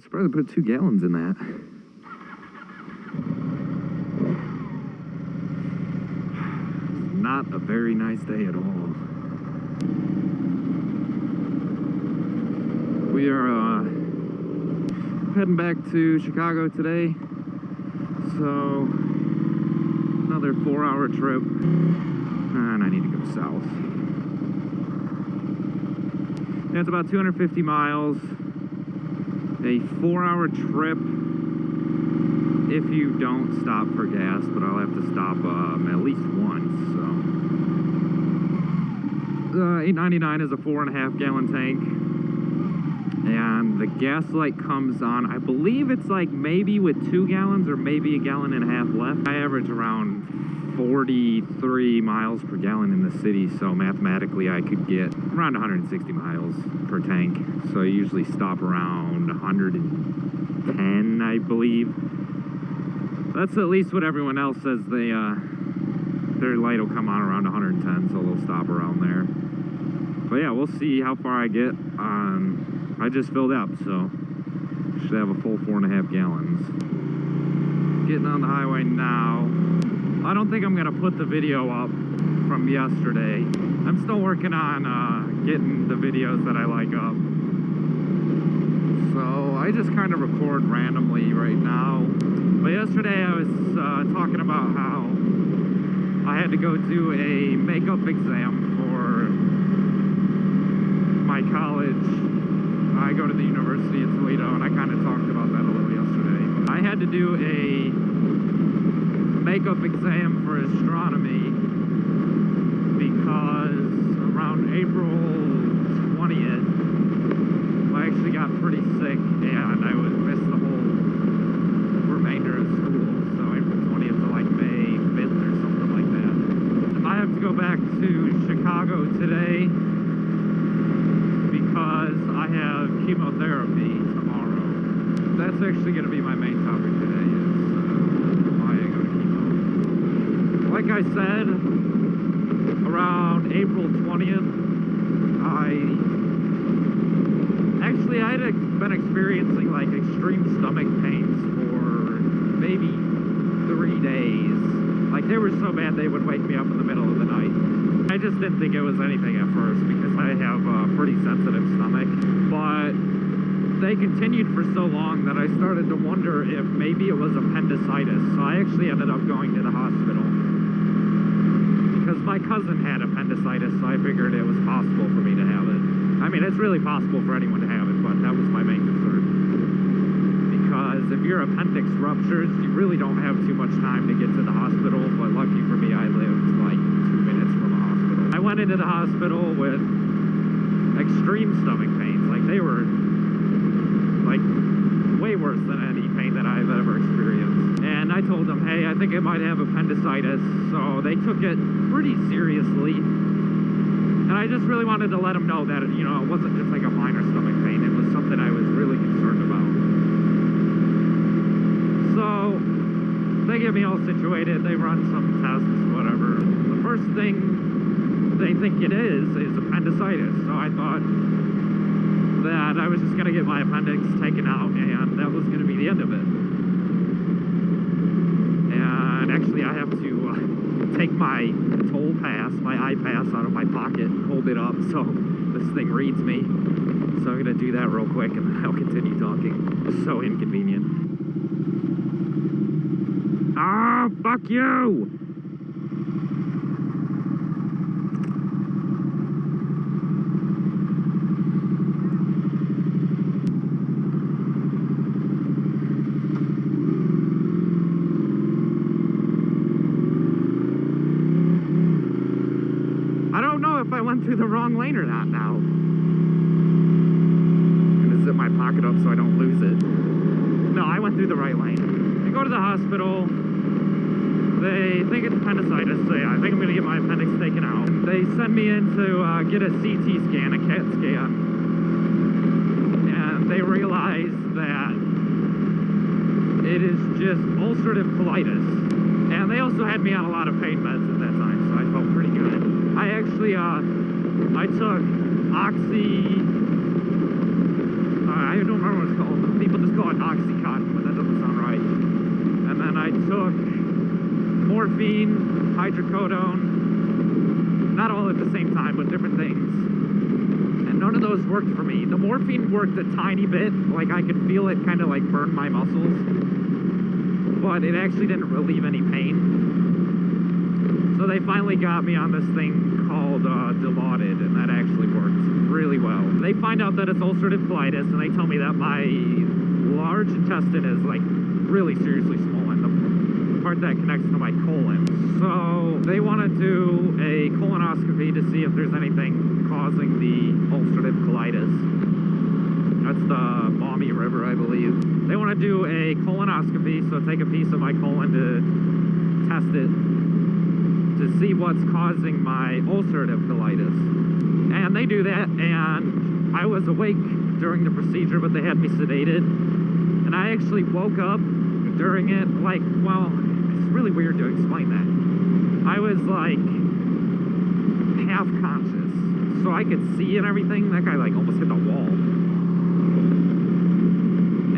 Surprised I put 2 gallons in that. Not a very nice day at all. We are heading back to Chicago today. So, another 4-hour trip. And I need to go south. Yeah, it's about 250 miles. A 4-hour trip if you don't stop for gas, but I'll have to stop at least once. So, $8.99 is a 4.5 gallon tank, and the gas light comes on. I believe it's like maybe with 2 gallons or maybe 1.5 gallons left. I average around 43 miles per gallon in the city, so mathematically I could get around 160 miles per tank. So I usually stop around 110, I believe. That's at least what everyone else says. Their light will come on around 110, so they'll stop around there. But yeah, we'll see how far I get. I just filled up, so should have a full 4.5 gallons. Getting on the highway now. I don't think I'm gonna put the video up from yesterday. I'm still working on getting the videos that I like up. So I just kind of record randomly right now. But yesterday I was talking about how I had to go do a makeup exam for my college. I go to the University of Toledo, and I kind of talked about that a little yesterday. I had to do a makeup exam for astronomy because around April 20th, I actually got pretty sick and I would miss the whole remainder of school. So April 20th to like May 5th or something like that. I have to go back to Chicago today because I have chemotherapy tomorrow. That's actually going to be my main topic today, is why I go to chemo. Like I said, around April 20th, I had been experiencing like extreme stomach pains for maybe 3 days. Like they were so bad they would wake me up in the middle of the night. I just didn't think it was anything at first because I have a pretty sensitive stomach. But they continued for so long that I started to wonder if maybe it was appendicitis. So I actually ended up going to the hospital because my cousin had appendicitis, so I figured it was possible for me to have it. I mean, it's really possible for anyone to have it, but that was my main concern. Because if your appendix ruptures, you really don't have too much time to get to the hospital, but lucky for me, I lived like 2 minutes from a hospital. I went into the hospital with extreme stomach pains. Like, they were like way worse than any pain that I've ever experienced. And I told them, hey, I think I might have appendicitis. So they took it pretty seriously. And I just really wanted to let them know that, you know, it wasn't just like a minor stomach pain. It was something I was really concerned about. So they get me all situated. They run some tests, whatever. The first thing they think it is appendicitis. So I thought that I was just going to get my appendix taken out and that was going to be the end of it. And actually I have to take my toll pass, my iPass out of my pocket and hold it up so this thing reads me. So I'm going to do that real quick and then I'll continue talking. It's so inconvenient. Ah, fuck you! If I went through the wrong lane or not now. I'm gonna zip my pocket up so I don't lose it. No, I went through the right lane. I go to the hospital. They think it's appendicitis. So yeah, I think I'm gonna get my appendix taken out. They send me in to get a CT scan, a CAT scan. And they realize that it is just ulcerative colitis. And they also had me on a lot of pain meds at that time, so I felt pretty good. I actually, I took I don't remember what it's called. People just call it Oxycontin, but that doesn't sound right. And then I took morphine, hydrocodone, not all at the same time, but different things. And none of those worked for me. The morphine worked a tiny bit, like I could feel it kind of like burn my muscles, but it actually didn't relieve any pain. So they finally got me on this thing called Dilaudid, and that actually worked really well. They find out that it's ulcerative colitis, and they tell me that my large intestine is like really seriously swollen, the part that connects to my colon. So they want to do a colonoscopy to see if there's anything causing the ulcerative colitis. That's the Maumee River, I believe. They want to do a colonoscopy, so take a piece of my colon to test it to see what's causing my ulcerative colitis. And they do that, and I was awake during the procedure, but they had me sedated. And I actually woke up during it, like, well, it's really weird to explain that. I was like half conscious, so I could see and everything. That guy like almost hit the wall.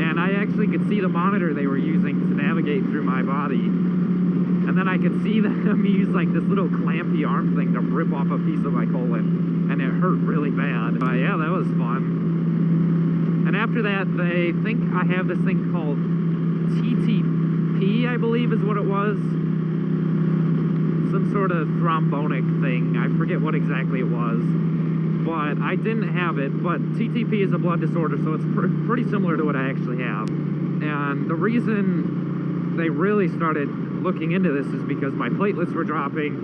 And I actually could see the monitor they were using to navigate through my body. And then I could see them use like this little clampy arm thing to rip off a piece of my colon. And it hurt really bad. But yeah, that was fun. And after that, they think I have this thing called TTP, I believe is what it was. Some sort of thrombonic thing. I forget what exactly it was. But I didn't have it. But TTP is a blood disorder, so it's pretty similar to what I actually have. And the reason they really started looking into this is because my platelets were dropping.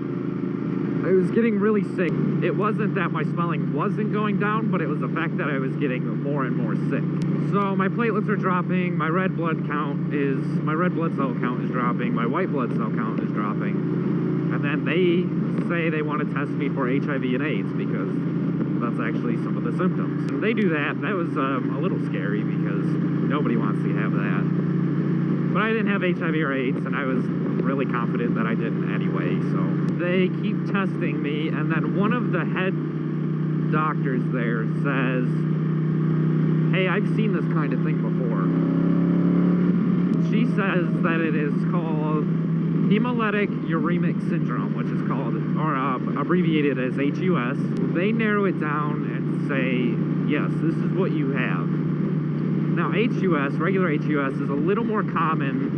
I was getting really sick. It wasn't that my swelling wasn't going down, but it was the fact that I was getting more and more sick. So my platelets are dropping, my red blood cell count is dropping, my white blood cell count is dropping. And then they say they want to test me for HIV and AIDS because that's actually some of the symptoms. When they do that, that was a little scary because nobody wants to have that. But I didn't have HIV or AIDS, and I was really confident that I didn't anyway, so they keep testing me, and then one of the head doctors there says, hey, I've seen this kind of thing before. She says that it is called hemolytic uremic syndrome, which is called, or abbreviated as HUS. They narrow it down and say, yes, this is what you have. Now, HUS, regular HUS, is a little more common.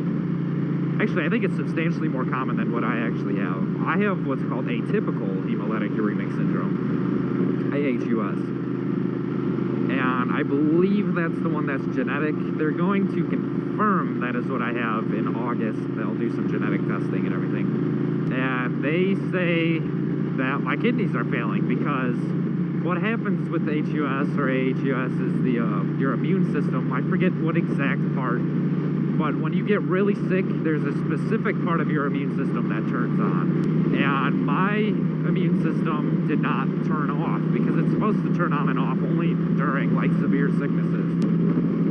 Actually, I think it's substantially more common than what I actually have. I have what's called atypical hemolytic uremic syndrome, AHUS. And I believe that's the one that's genetic. They're going to confirm that is what I have in August. They'll do some genetic testing and everything. And they say that my kidneys are failing because what happens with HUS or AHUS is your immune system, I forget what exact part, but when you get really sick, there's a specific part of your immune system that turns on. And my immune system did not turn off because it's supposed to turn on and off only during like severe sicknesses.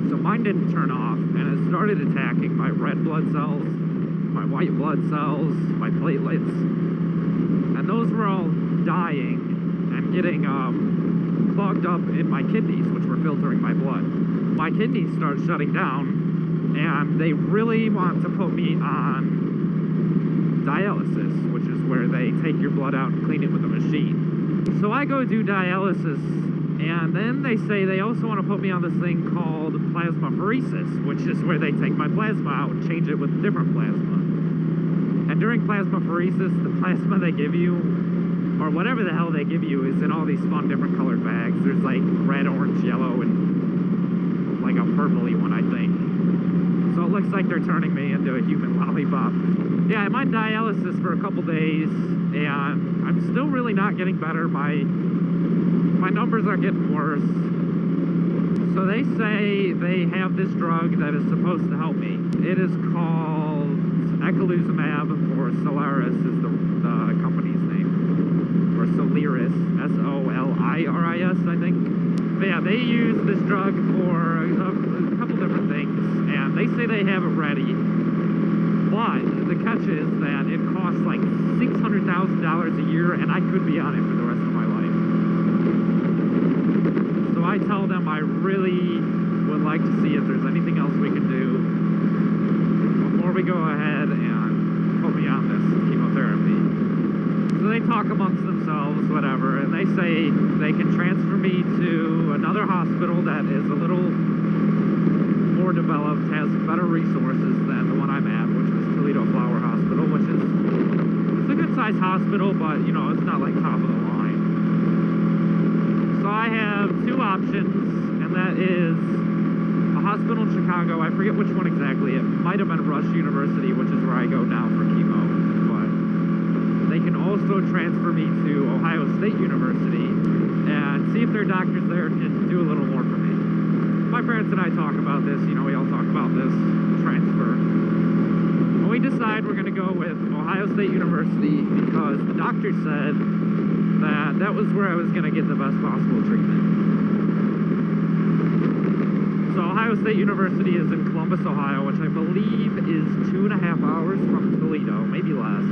So mine didn't turn off, and it started attacking my red blood cells, my white blood cells, my platelets, and those were all dying and getting clogged up in my kidneys, which were filtering my blood. My kidneys start shutting down, and they really want to put me on dialysis, which is where they take your blood out and clean it with a machine. So I go do dialysis, and then they say they also want to put me on this thing called plasmapheresis, which is where they take my plasma out and change it with different plasma. And during plasmapheresis, the plasma they give you, or whatever the hell they give you, is in all these fun different colored bags. There's like red, orange, yellow, and like a purpley one, I think. So it looks like they're turning me into a human lollipop. Yeah, I'm on dialysis for a couple days, and I'm still really not getting better. My numbers are getting worse. So they say they have this drug that is supposed to help me. It is called eculizumab, or Solaris is the company's name. Or Soliris, S-O-L-I-R-I-S, I think. But yeah, they use this drug for a couple different things, and they say they have it ready. But the catch is that it costs like $600,000 a year, and I could be on it for the rest of my life. So I tell them I really would like to see if there's anything else we can do before we go ahead and put me on this chemotherapy. So they talk amongst themselves, whatever, and they say they can transfer me to another hospital that is a little more developed, has better resources than the one I'm at, which was Toledo Flower Hospital, which is it's a good-sized hospital, but, you know, it's not like top of the line. So I have two options, and that is a hospital in Chicago. I forget which one exactly. It might have been Rush University, which is where I go now for chemo, but they can also transfer me to Ohio State University and see if their doctors there can do a little more for me. My parents and I talk about this, you know, we all talk about this transfer. And we decide we're going to go with Ohio State University because the doctor said that that was where I was going to get the best possible treatment. So Ohio State University is in Columbus, Ohio, which I believe is 2.5 hours from Toledo, maybe less.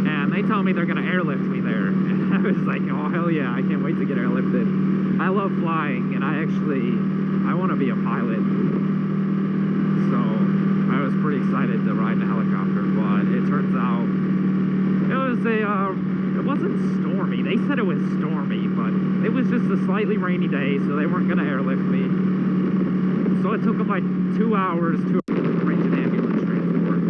And they tell me they're going to airlift me there. And I was like, oh, hell yeah, I can't wait to get airlifted. I love flying, and I want to be a pilot. So I was pretty excited to ride in a helicopter, but it turns out it wasn't stormy. They said it was stormy, but it was just a slightly rainy day, so they weren't going to airlift me. So it took them like 2 hours to arrange an ambulance transport.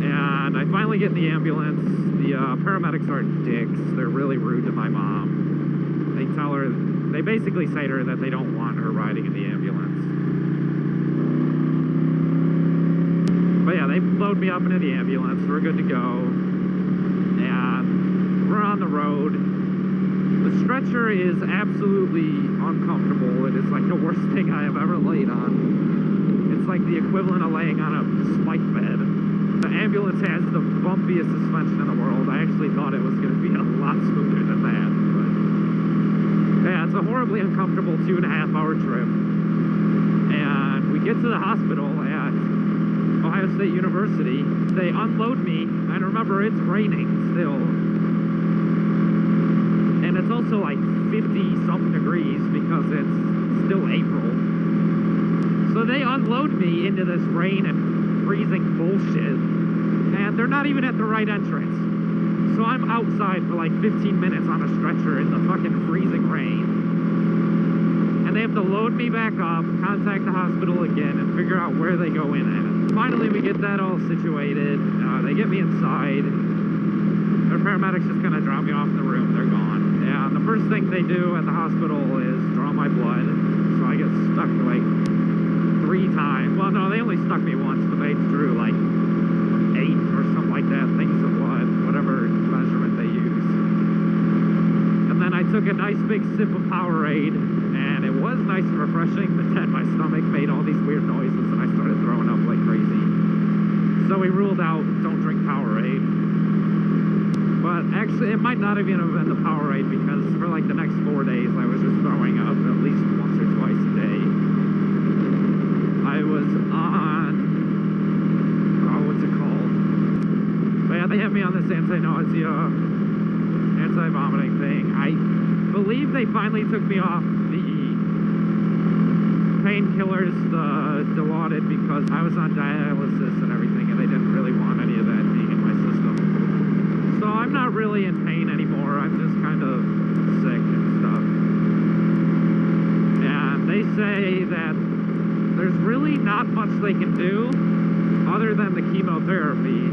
And I finally get in the ambulance. The paramedics are dicks. They're really rude to my mom. They tell her, they basically say to her that they don't want her riding in the ambulance. But yeah, they load me up into the ambulance. We're good to go. And we're on the road. The stretcher is absolutely uncomfortable. It is like the worst thing I have ever laid on. It's like the equivalent of laying on a spike bed. The ambulance has the bumpiest suspension in the world. I actually thought it was going to be a lot smoother than that. But yeah, it's a horribly uncomfortable 2.5 hour trip. And we get to the hospital at Ohio State University. They unload me, and remember, it's raining still. And it's also like 50-something degrees because it's still April. So they unload me into this rain and freezing bullshit, and they're not even at the right entrance. So I'm outside for like 15 minutes on a stretcher in the fucking freezing rain. And they have to load me back up, contact the hospital again, and figure out where they go in at. Finally, we get that all situated. They get me inside. Their paramedics just kind of drop me off in the room. They're gone. And the first thing they do at the hospital is draw my blood. So I get stuck like 3 times. Well, no, they only stuck me once, but they drew like 8 or something like that, things of blood, whatever measurement they use. And then I took a nice big sip of Powerade, and it was nice and refreshing, but then my stomach made all these weird noises, and I started throwing up like crazy. So we ruled out, don't drink Powerade. But actually, it might not have even been the Powerade, because for like the next 4 days, I was just throwing up at least once or twice a day. I was on, what's it called? But yeah, they had me on this anti-nausea, anti-vomiting thing. I believe they finally took me off the painkillers, the Dilaudid, because I was on dialysis and everything, and they didn't really want any of that being in my system. So I'm not really in pain anymore. I'm just kind of sick and stuff. And they say that there's really not much they can do other than the chemotherapy.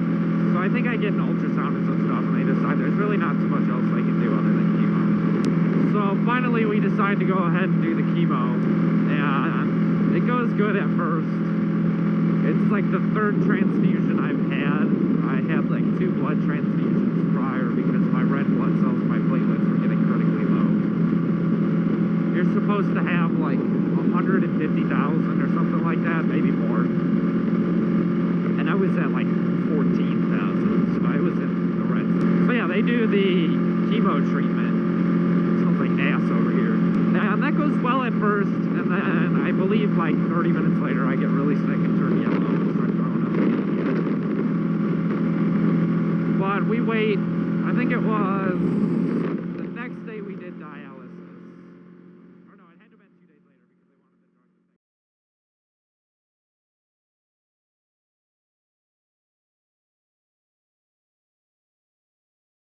So I think I get an ultrasound and some stuff, and they decide there's really not too much else they can do other than chemo. So finally we decide to go ahead and do the chemo. And it goes good at first. It's like the 3rd transfusion I've had. I had like 2 blood transfusions prior because my red blood cells, my platelets were getting critically low. You're supposed to have like 150,000 or something like that, maybe more. And I was at like 14,000, so I was in the red zone. So yeah, they do the chemo treatment. It smells like ass over here. And that goes well at first, and then I believe like 30 minutes later I get really sick and turn yellow and start throwing up again. But we wait, I think it was